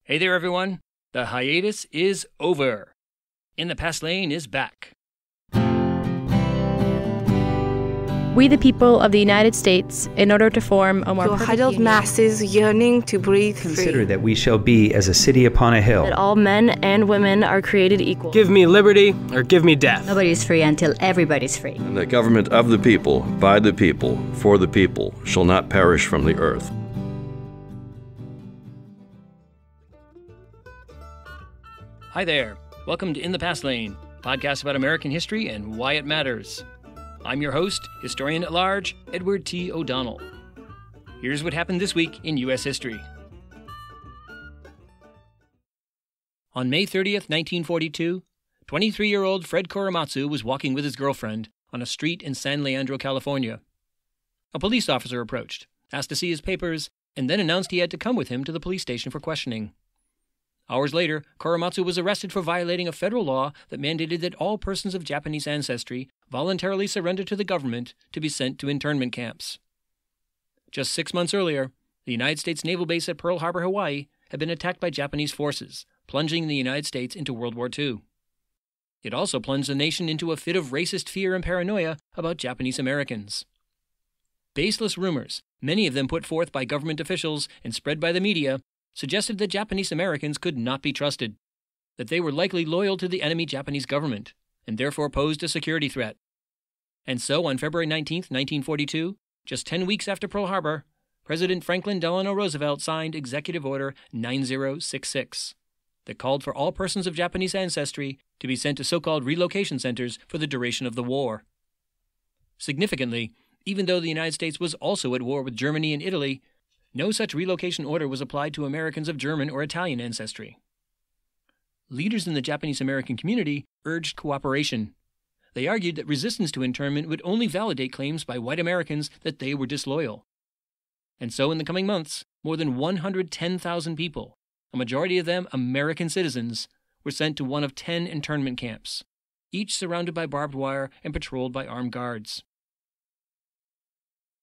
Hey there, everyone. The hiatus is over. In the Past Lane is back. We, the people of the United States, in order to form a more to perfect huddled union, masses yearning to breathe Consider free. that we shall be as a city upon a hill. that all men and women are created equal. Give me liberty or give me death. Nobody's free until everybody's free. And the government of the people, by the people, for the people, shall not perish from the earth. Hi there. Welcome to In the Past Lane, a podcast about American history and why it matters. I'm your host, historian at large, Edward T. O'Donnell. Here's what happened this week in U.S. history. On May 30th, 1942, 23-year-old Fred Korematsu was walking with his girlfriend on a street in San Leandro, California. A police officer approached, asked to see his papers, and then announced he had to come with him to the police station for questioning. Hours later, Korematsu was arrested for violating a federal law that mandated that all persons of Japanese ancestry voluntarily surrender to the government to be sent to internment camps. Just 6 months earlier, the United States naval base at Pearl Harbor, Hawaii, had been attacked by Japanese forces, plunging the United States into World War II. It also plunged the nation into a fit of racist fear and paranoia about Japanese Americans. Baseless rumors, many of them put forth by government officials and spread by the media, suggested that Japanese Americans could not be trusted, that they were likely loyal to the enemy Japanese government, and therefore posed a security threat. And so, on February 19, 1942, just 10 weeks after Pearl Harbor, President Franklin Delano Roosevelt signed Executive Order 9066 that called for all persons of Japanese ancestry to be sent to so-called relocation centers for the duration of the war. Significantly, even though the United States was also at war with Germany and Italy, no such relocation order was applied to Americans of German or Italian ancestry. Leaders in the Japanese American community urged cooperation. They argued that resistance to internment would only validate claims by white Americans that they were disloyal. And so in the coming months, more than 110,000 people, a majority of them American citizens, were sent to one of 10 internment camps, each surrounded by barbed wire and patrolled by armed guards.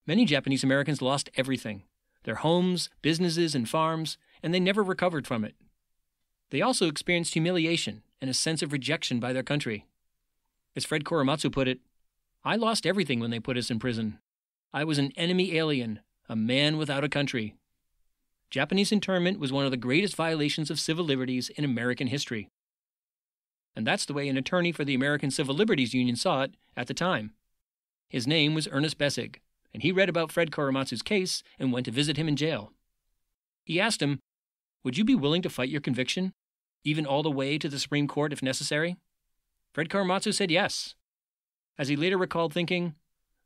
Many Japanese Americans lost everything: their homes, businesses, and farms, and they never recovered from it. They also experienced humiliation and a sense of rejection by their country. As Fred Korematsu put it, "I lost everything when they put us in prison. I was an enemy alien, a man without a country." Japanese internment was one of the greatest violations of civil liberties in American history. And that's the way an attorney for the American Civil Liberties Union saw it at the time. His name was Ernest Bessig, and he read about Fred Korematsu's case and went to visit him in jail. He asked him, "Would you be willing to fight your conviction, even all the way to the Supreme Court if necessary?" Fred Korematsu said yes. As he later recalled thinking,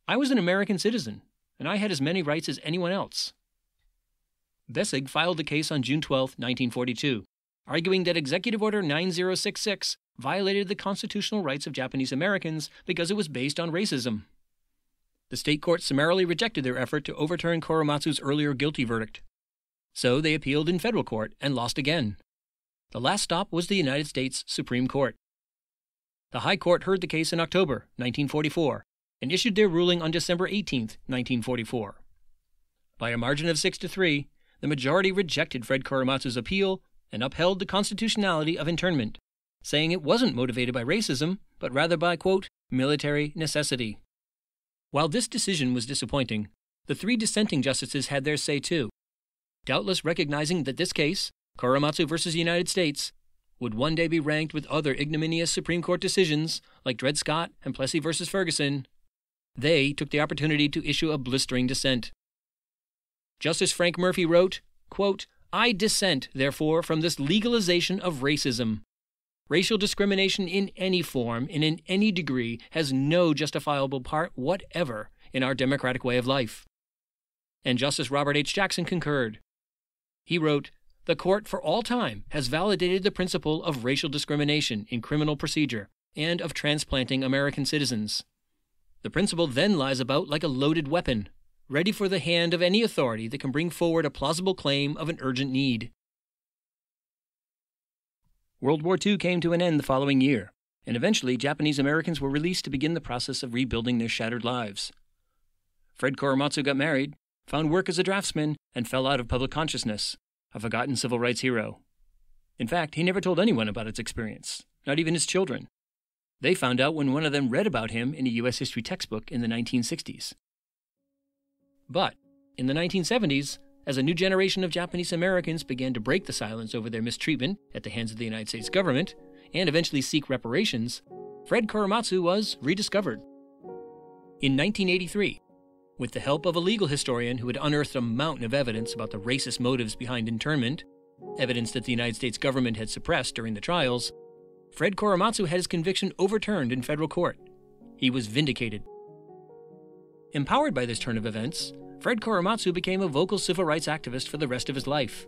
"I was an American citizen, and I had as many rights as anyone else." Bessig filed the case on June 12, 1942, arguing that Executive Order 9066 violated the constitutional rights of Japanese Americans because it was based on racism. The state court summarily rejected their effort to overturn Korematsu's earlier guilty verdict. So they appealed in federal court and lost again. The last stop was the United States Supreme Court. The High Court heard the case in October 1944 and issued their ruling on December 18, 1944. By a margin of 6-3, the majority rejected Fred Korematsu's appeal and upheld the constitutionality of internment, saying it wasn't motivated by racism, but rather by, quote, military necessity. While this decision was disappointing, the 3 dissenting justices had their say too, doubtless recognizing that this case, Korematsu versus United States, would one day be ranked with other ignominious Supreme Court decisions like Dred Scott and Plessy versus Ferguson. They took the opportunity to issue a blistering dissent. Justice Frank Murphy wrote, quote, "I dissent, therefore, from this legalization of racism. Racial discrimination in any form and in any degree has no justifiable part whatever in our democratic way of life." And Justice Robert H. Jackson concurred. He wrote, "The court for all time has validated the principle of racial discrimination in criminal procedure and of transplanting American citizens. The principle then lies about like a loaded weapon, ready for the hand of any authority that can bring forward a plausible claim of an urgent need." World War II came to an end the following year, and eventually Japanese Americans were released to begin the process of rebuilding their shattered lives. Fred Korematsu got married, found work as a draftsman, and fell out of public consciousness, a forgotten civil rights hero. In fact, he never told anyone about its experience, not even his children. They found out when one of them read about him in a U.S. history textbook in the 1960s. But in the 1970s, as a new generation of Japanese Americans began to break the silence over their mistreatment at the hands of the United States government and eventually seek reparations, Fred Korematsu was rediscovered. In 1983, with the help of a legal historian who had unearthed a mountain of evidence about the racist motives behind internment, evidence that the United States government had suppressed during the trials, Fred Korematsu had his conviction overturned in federal court. He was vindicated. Empowered by this turn of events, Fred Korematsu became a vocal civil rights activist for the rest of his life.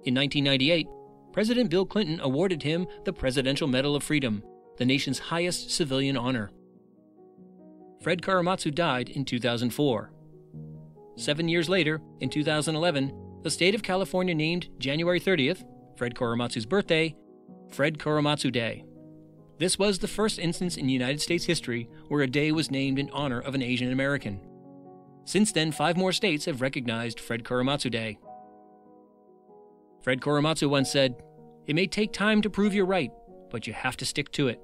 In 1998, President Bill Clinton awarded him the Presidential Medal of Freedom, the nation's highest civilian honor. Fred Korematsu died in 2004. 7 years later, in 2011, the state of California named January 30th, Fred Korematsu's birthday, Fred Korematsu Day. This was the first instance in United States history where a day was named in honor of an Asian American. Since then, 5 more states have recognized Fred Korematsu Day. Fred Korematsu once said, "It may take time to prove you're right, but you have to stick to it."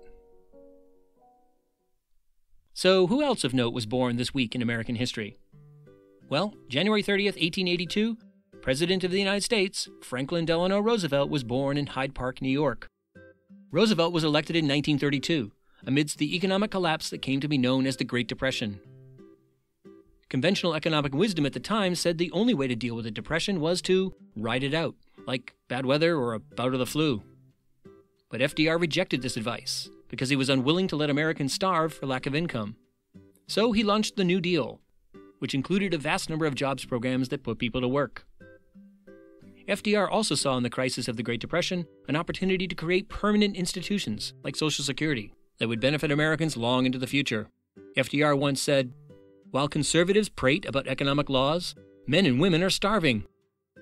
So, who else of note was born this week in American history? Well, January 30th, 1882, President of the United States, Franklin Delano Roosevelt, was born in Hyde Park, New York. Roosevelt was elected in 1932, amidst the economic collapse that came to be known as the Great Depression. Conventional economic wisdom at the time said the only way to deal with a depression was to ride it out, like bad weather or a bout of the flu. But FDR rejected this advice because he was unwilling to let Americans starve for lack of income. So he launched the New Deal, which included a vast number of jobs programs that put people to work. FDR also saw in the crisis of the Great Depression an opportunity to create permanent institutions like Social Security that would benefit Americans long into the future. FDR once said, "While conservatives prate about economic laws, men and women are starving.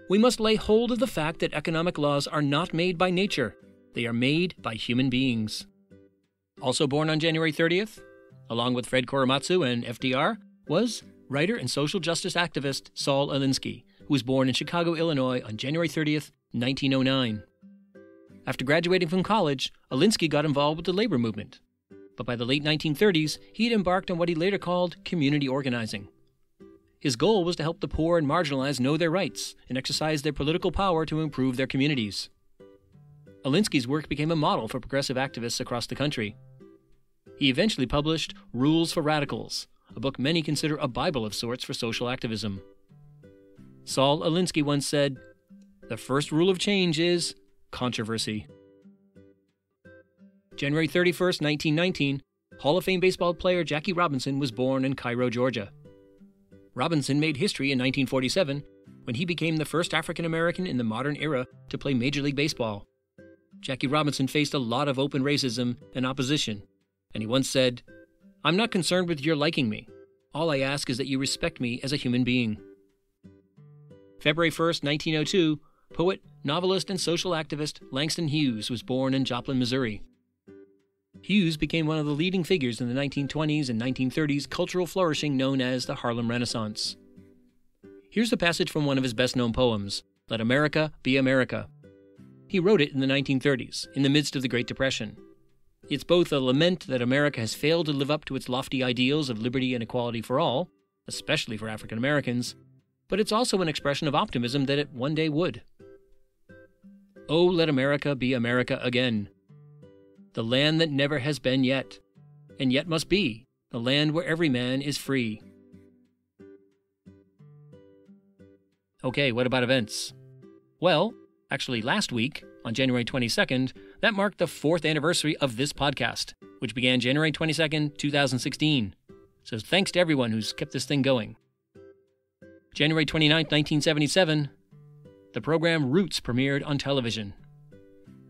We must lay hold of the fact that economic laws are not made by nature. They are made by human beings." Also born on January 30th, along with Fred Korematsu and FDR, was writer and social justice activist Saul Alinsky, who was born in Chicago, Illinois on January 30th, 1909. After graduating from college, Alinsky got involved with the labor movement. But by the late 1930s, he had embarked on what he later called community organizing. His goal was to help the poor and marginalized know their rights and exercise their political power to improve their communities. Alinsky's work became a model for progressive activists across the country. He eventually published Rules for Radicals, a book many consider a Bible of sorts for social activism. Saul Alinsky once said, "The first rule of change is controversy." January 31st, 1919, Hall of Fame baseball player Jackie Robinson was born in Cairo, Georgia. Robinson made history in 1947 when he became the first African American in the modern era to play Major League Baseball. Jackie Robinson faced a lot of open racism and opposition, and he once said, "I'm not concerned with your liking me. All I ask is that you respect me as a human being." February 1st, 1902, poet, novelist, and social activist Langston Hughes was born in Joplin, Missouri. Hughes became one of the leading figures in the 1920s and 1930s cultural flourishing known as the Harlem Renaissance. Here's a passage from one of his best-known poems, Let America Be America. He wrote it in the 1930s, in the midst of the Great Depression. It's both a lament that America has failed to live up to its lofty ideals of liberty and equality for all, especially for African Americans, but it's also an expression of optimism that it one day would. Oh, let America be America again. The land that never has been yet, and yet must be, the land where every man is free. Okay, what about events? Well, actually last week, on January 22nd, that marked the 4th anniversary of this podcast, which began January 22nd, 2016. So thanks to everyone who's kept this thing going. January 29th, 1977, the program Roots premiered on television.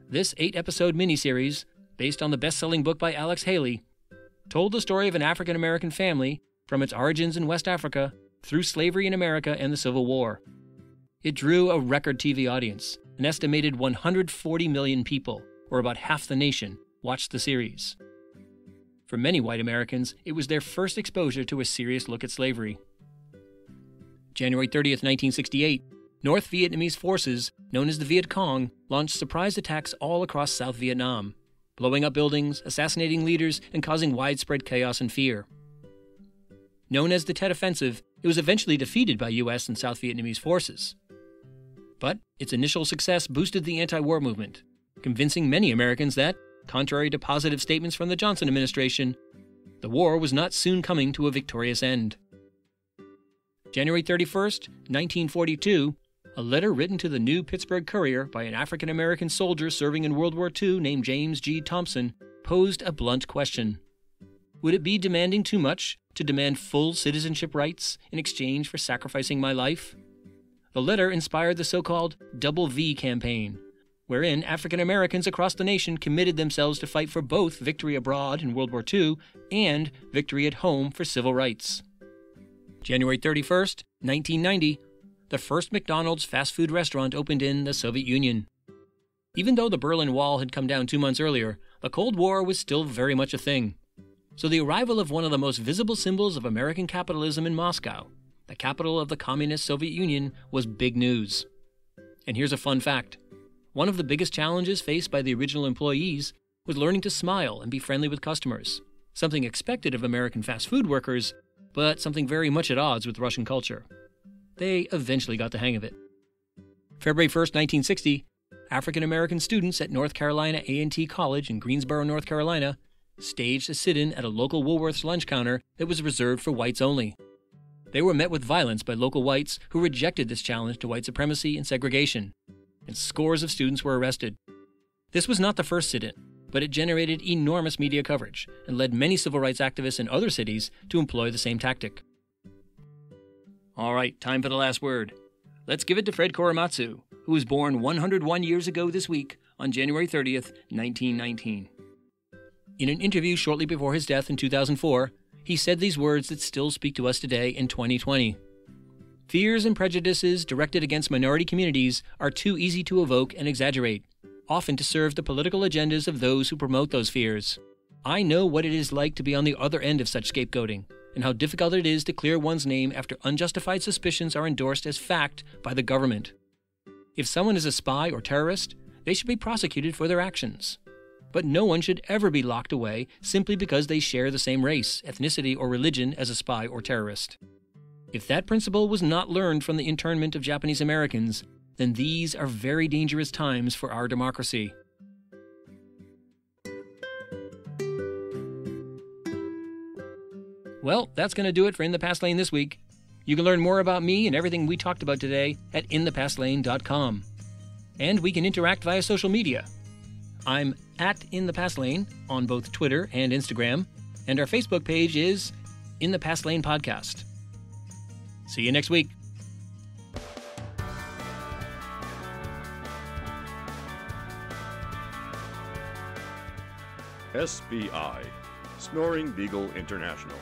This 8-episode miniseries, based on the best-selling book by Alex Haley, told the story of an African-American family from its origins in West Africa through slavery in America and the Civil War. It drew a record TV audience. An estimated 140 million people, or about half the nation, watched the series. For many white Americans, it was their first exposure to a serious look at slavery. January 30th, 1968, North Vietnamese forces, known as the Viet Cong, launched surprise attacks all across South Vietnam, blowing up buildings, assassinating leaders, and causing widespread chaos and fear. Known as the Tet Offensive, it was eventually defeated by U.S. and South Vietnamese forces. But its initial success boosted the anti-war movement, convincing many Americans that, contrary to positive statements from the Johnson administration, the war was not soon coming to a victorious end. January 31st, 1942, a letter written to the New Pittsburgh Courier by an African-American soldier serving in World War II named James G. Thompson posed a blunt question. Would it be demanding too much to demand full citizenship rights in exchange for sacrificing my life? The letter inspired the so-called Double V campaign, wherein African Americans across the nation committed themselves to fight for both victory abroad in World War II and victory at home for civil rights. January 31st, 1990, the first McDonald's fast food restaurant opened in the Soviet Union. Even though the Berlin Wall had come down 2 months earlier, the Cold War was still very much a thing. So the arrival of one of the most visible symbols of American capitalism in Moscow, the capital of the communist Soviet Union, was big news. And here's a fun fact. One of the biggest challenges faced by the original employees was learning to smile and be friendly with customers, something expected of American fast food workers, but something very much at odds with Russian culture. They eventually got the hang of it. February 1st, 1960, African-American students at North Carolina A&T College in Greensboro, North Carolina, staged a sit-in at a local Woolworth's lunch counter that was reserved for whites only. They were met with violence by local whites who rejected this challenge to white supremacy and segregation, and scores of students were arrested. This was not the first sit-in, but it generated enormous media coverage and led many civil rights activists in other cities to employ the same tactic. All right, time for the last word. Let's give it to Fred Korematsu, who was born 101 years ago this week on January 30th, 1919. In an interview shortly before his death in 2004, he said these words that still speak to us today in 2020. Fears and prejudices directed against minority communities are too easy to evoke and exaggerate, often to serve the political agendas of those who promote those fears. I know what it is like to be on the other end of such scapegoating, and how difficult it is to clear one's name after unjustified suspicions are endorsed as fact by the government. If someone is a spy or terrorist, they should be prosecuted for their actions. But no one should ever be locked away simply because they share the same race, ethnicity, or religion as a spy or terrorist. If that principle was not learned from the internment of Japanese Americans, then these are very dangerous times for our democracy. Well, that's going to do it for In the Past Lane this week. You can learn more about me and everything we talked about today at inthepastlane.com. And we can interact via social media. I'm at In the Past Lane on both Twitter and Instagram, and our Facebook page is In the Past Lane Podcast. See you next week. SBI, Snoring Beagle International.